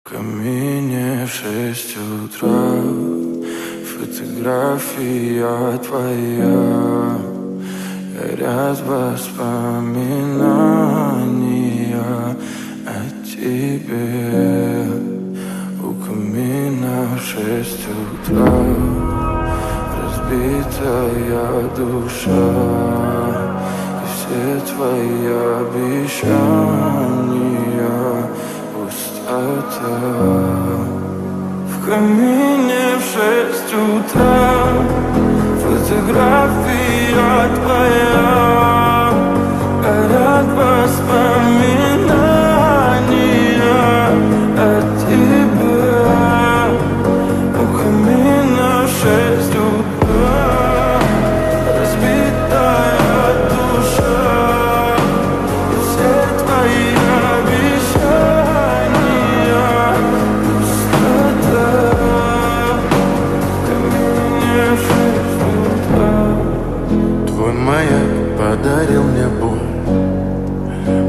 камине в 6 утра фотография твоя. Горят воспоминания о тебе. У камина в 6 утра разбитая душа, и все твои обещания пустота. В камине в 6 утра фотография твоя. Горят воспоминания о тебе. У камина в 6 утра разбитая душа, и все твои обещания пустота. В камине в 6 утра. Твой маяк подарил мне боль.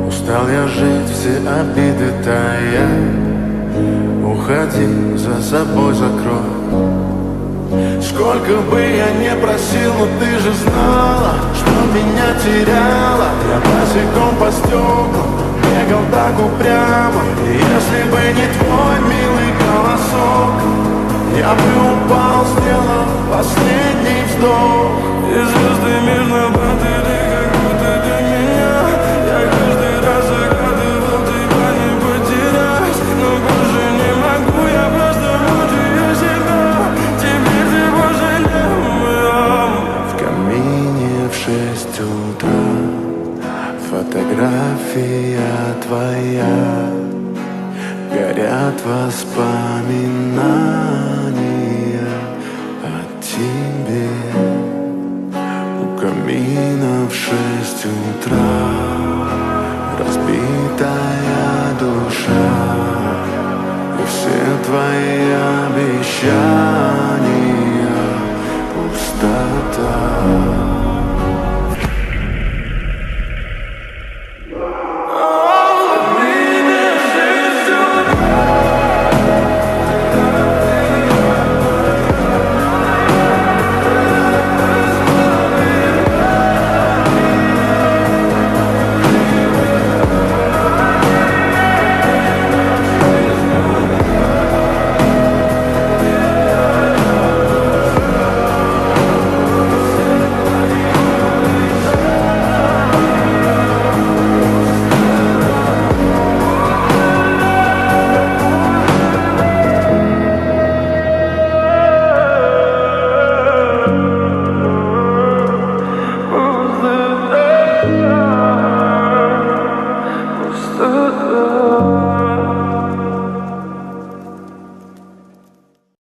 Устал я жить, все обиды тая. Уходи, за собой закрой. Сколько бы я не просил, но ты же знала, что меня теряла. Я босиком по стеклам бегал так упрямо. И если бы не твой милый голосок, я бы упал, сделав последний вздох. И звезды мирно падали, как будто для меня. Я каждый раз загадывал тебя не потерять, но больше не могу, я просто мучаю себя. Теперь ты пожалел. В камине в 6 утра фотография твоя. Горят воспоминания о тебе. У камина в 6 утра разбитая душа, и все твои обещания пустота. Пустота.